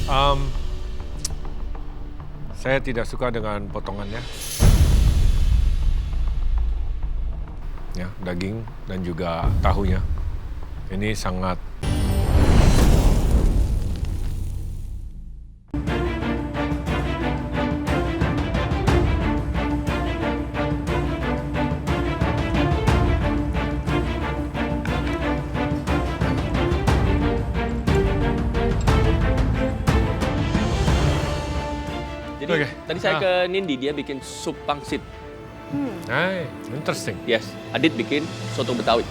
Um, saya tidak suka dengan potongannya. Ya, daging dan juga tahunya. Ini sangat Jadi Oke. tadi saya ke Nindi, dia bikin sup pangsit. interesting. Yes, Adit bikin soto Betawi.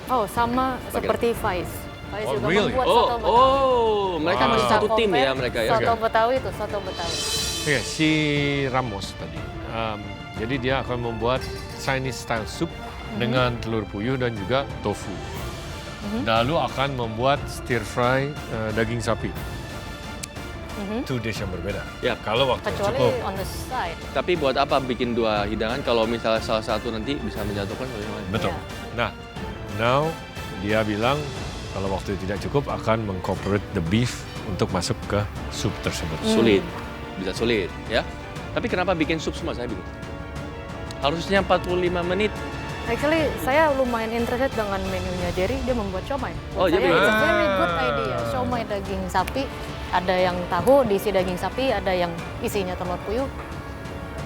Oh, sama Bagaimana? seperti Faiz. Faiz Oh, juga really? membuat Oh, soto Betawi. mereka Wow. masih satu Kita tim ya compare mereka ya. Soto Betawi itu soto Betawi. Oke, si Ramos tadi. Jadi dia akan membuat Chinese style soup dengan telur puyuh dan juga tofu. Lalu akan membuat stir fry daging sapi. Two dish yang berbeda. Ya. Kalau waktu Kecuali cukup. on the side. Tapi buat apa bikin dua hidangan kalau misalnya salah satu nanti bisa menjatuhkan yang lain? Betul. Iya. Nah, now dia bilang kalau waktu tidak cukup akan mengcorporate the beef untuk masuk ke sup tersebut. Sulit, bisa sulit ya. Tapi kenapa bikin sup semua saya bingung. Harusnya 45 menit. Actually, saya lumayan interested dengan menunya Jerry. Dia membuat siomay. Oh, Saya, dia bikin. it's a very good idea. Siomay daging sapi, ada yang tahu diisi daging sapi, ada yang isinya telur puyuh.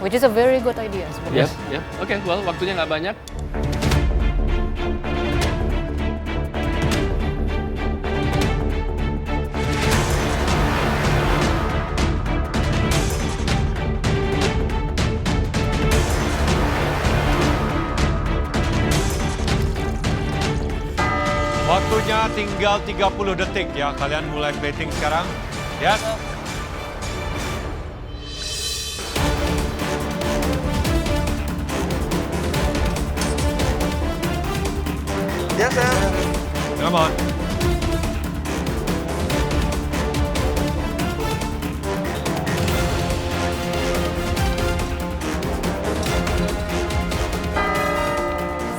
Which is a very good idea sebenarnya. Ya, oke, well waktunya nggak banyak. Waktunya tinggal 30 detik ya. Kalian mulai plating sekarang. Ya. Biasa. Come on.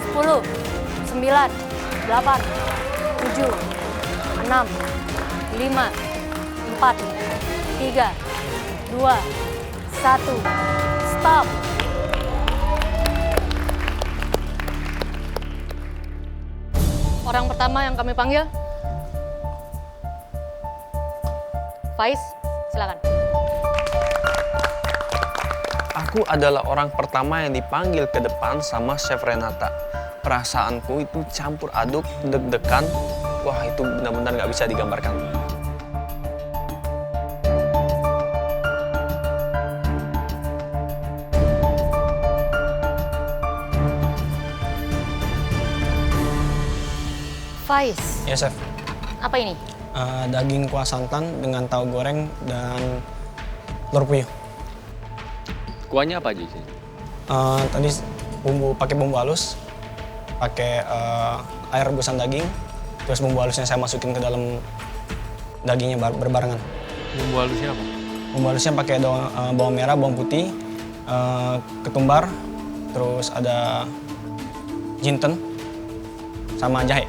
Sepuluh, 9, 8, 7, 6, 5, 4, 3, 2, 1, stop. Orang pertama yang kami panggil, Faiz, silakan. Aku adalah orang pertama yang dipanggil ke depan sama Chef Renata. Perasaanku itu campur aduk, deg-degan. Wah, itu benar-benar nggak bisa digambarkan. Faiz, Ya, Chef. apa ini? Daging kuah santan dengan tahu goreng dan telur puyuh. Kuahnya apa aja sih? Tadi pakai bumbu halus, pakai air rebusan daging, terus bumbu halusnya saya masukin ke dalam dagingnya berbarengan. Bumbu halusnya apa? Bumbu halusnya pakai bawang merah, bawang putih, ketumbar, terus ada jinten, sama jahe.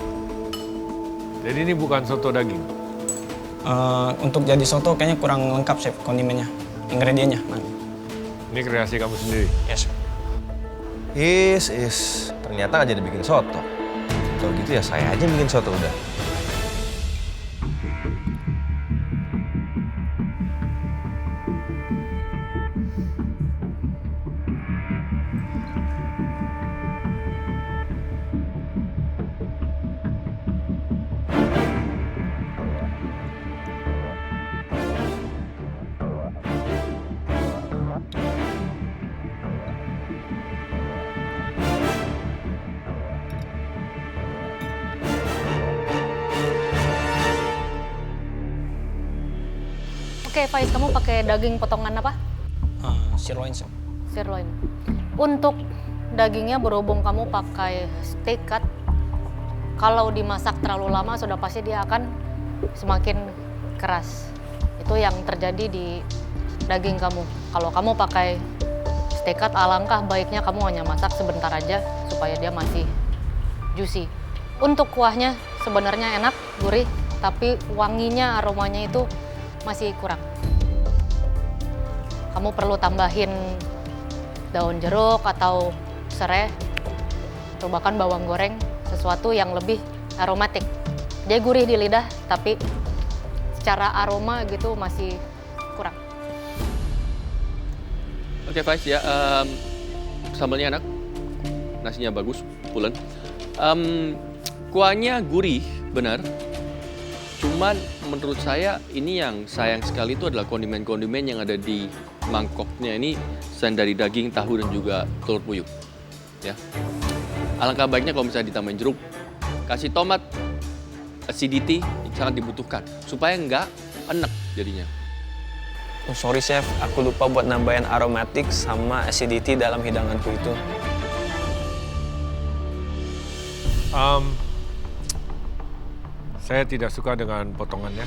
Jadi ini bukan soto daging. Untuk jadi soto kayaknya kurang lengkap, Chef, kondimennya, ingredientnya. Ini kreasi kamu sendiri. Yes. Ternyata nggak jadi bikin soto. Kalau gitu ya saya aja bikin soto udah. Oke, Faiz, kamu pakai daging potongan apa? Sirloin, Chef. Sirloin. Untuk dagingnya berhubung kamu pakai steak cut, kalau dimasak terlalu lama sudah pasti dia akan semakin keras. Itu yang terjadi di daging kamu. Kalau kamu pakai steak cut, alangkah baiknya kamu hanya masak sebentar aja supaya dia masih juicy. Untuk kuahnya sebenarnya enak, gurih, tapi wanginya, aromanya itu masih kurang. Kamu perlu tambahin daun jeruk atau serai, atau bahkan bawang goreng, sesuatu yang lebih aromatik. Dia gurih di lidah, tapi secara aroma gitu masih kurang. Oke, Faiz ya. Sambalnya enak, nasinya bagus, pulen. Kuahnya gurih, benar. Cuman menurut saya ini yang sayang sekali itu adalah kondimen-kondimen yang ada di mangkoknya ini selain dari daging, tahu dan juga telur puyuh. Ya. Alangkah baiknya kalau misalnya ditambahin jeruk, kasih tomat, acidity sangat dibutuhkan supaya nggak enek jadinya. Oh, sorry chef, aku lupa buat nambahin aromatik sama acidity dalam hidanganku itu. Saya tidak suka dengan potongannya.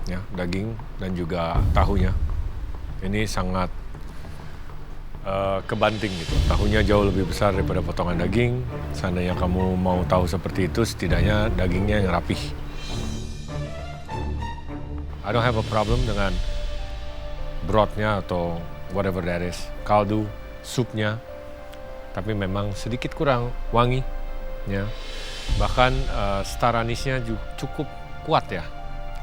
Ya, daging dan juga tahunya. Ini sangat kebanting gitu. Tahunya jauh lebih besar daripada potongan daging. Seandainya kamu mau tahu seperti itu, setidaknya dagingnya yang rapih. I don't have a problem dengan brothnya atau whatever that is, kaldu, supnya. Tapi memang sedikit kurang wangi. Ya. Bahkan star anisnya cukup kuat ya.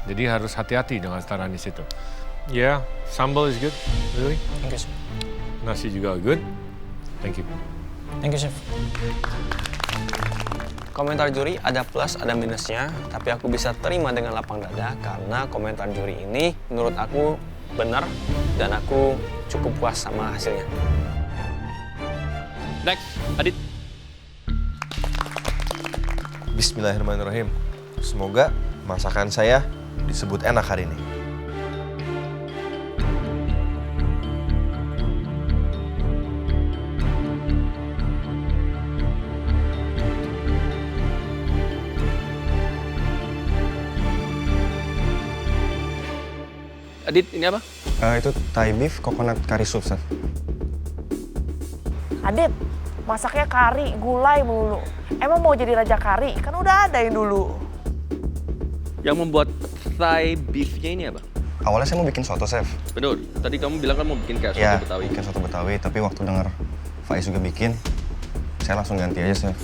Jadi harus hati-hati dengan star anis itu. Yeah, sambal is good. Really? Thank you, chef. Nasi juga good. Thank you. Thank you, chef. Komentar juri ada plus, ada minusnya, tapi aku bisa terima dengan lapang dada karena komentar juri ini menurut aku benar dan aku cukup puas sama hasilnya. Next, Adit. Bismillahirrahmanirrahim. Semoga masakan saya disebut enak hari ini. Adit, ini apa? Itu Thai beef coconut curry soup, chef. Adit, masaknya kari, gulai melulu. Emang mau jadi raja kari? Kan udah ada yang dulu. Yang membuat Thai beef-nya ini apa? Awalnya saya mau bikin soto, chef. Betul, tadi kamu bilang kan mau bikin kayak soto Ya, Betawi. bikin soto Betawi, tapi waktu denger Faiz juga bikin, saya langsung ganti aja, chef.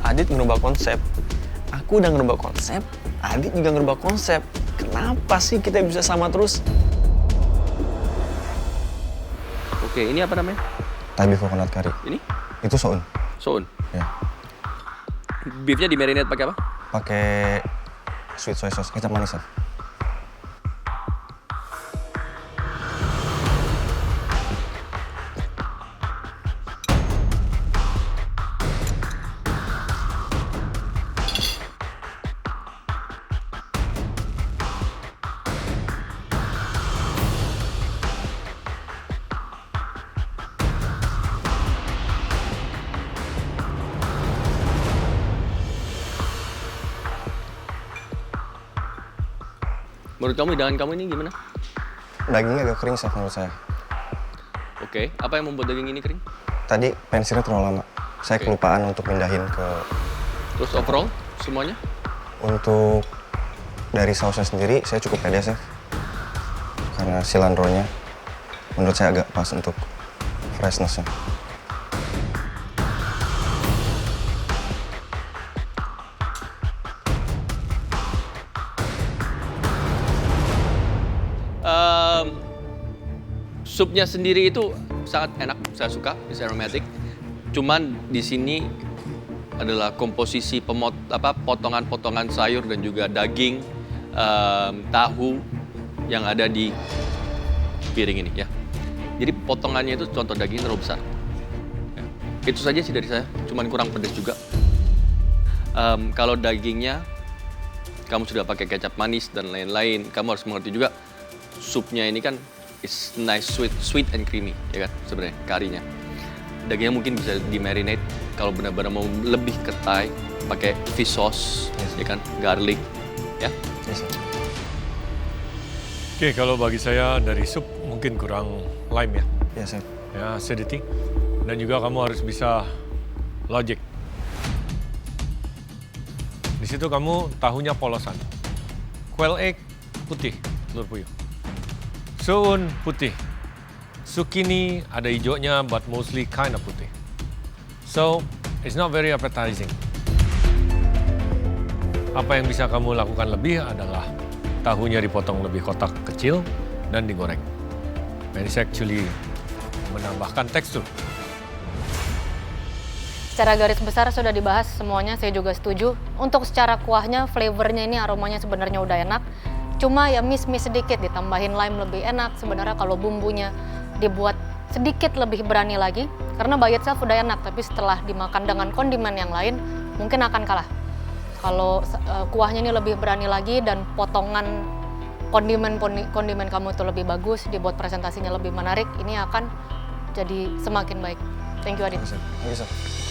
Adit ngerubah konsep, aku udah ngerubah konsep, Adit juga ngerubah konsep. Kenapa sih kita bisa sama terus? Oke, ini apa namanya? Thai beef coconut curry. Ini? Itu soun. Soun. Ya. Beefnya di marinate pakai apa? Pakai sweet soy sauce, kecap manis, chef. Menurut kamu hidangan kamu ini gimana? Dagingnya agak kering, chef, menurut saya. Oke, apa yang membuat daging ini kering? Tadi pensirnya terlalu lama. Saya Oke. kelupaan untuk pindahin ke... Terus overall semuanya? Untuk dari sausnya sendiri, saya cukup pede, chef. Karena cilantro-nya menurut saya agak pas untuk freshness-nya. Supnya sendiri itu sangat enak, saya suka, it's aromatic. Cuman di sini adalah komposisi potongan-potongan sayur dan juga daging, tahu yang ada di piring ini ya. Jadi potongannya itu contoh daging terlalu besar. Ya. Itu saja sih dari saya, cuman kurang pedas juga. Kalau dagingnya kamu sudah pakai kecap manis dan lain-lain, kamu harus mengerti juga supnya ini kan is nice, sweet and creamy, ya kan sebenarnya karinya. Dagingnya mungkin bisa di marinate kalau benar-benar mau lebih ke Thai, pakai fish sauce, ya kan, garlic, ya. Yes, chef. Oke, kalau bagi saya dari sup mungkin kurang lime ya. Ya, chef. Ya, acidity. Dan juga kamu harus bisa logic. Di Di situ kamu tahunya polosan. Quail egg putih, telur puyuh. Soun putih. Zucchini ada hijaunya, but mostly kind of putih. So, it's not very appetizing. Apa yang bisa kamu lakukan lebih adalah tahunya dipotong lebih kotak kecil dan digoreng. And it's actually menambahkan tekstur. Secara garis besar sudah dibahas semuanya, saya juga setuju. Untuk secara kuahnya, flavornya ini aromanya sebenarnya udah enak. Cuma ya miss sedikit, ditambahin lime lebih enak. Sebenarnya kalau bumbunya dibuat sedikit lebih berani lagi. Karena by itself udah enak, tapi setelah dimakan dengan kondimen yang lain, mungkin akan kalah. Kalau kuahnya ini lebih berani lagi dan potongan kondimen kamu itu lebih bagus, dibuat presentasinya lebih menarik, ini akan jadi semakin baik. Thank you, Adit. Oke, sir.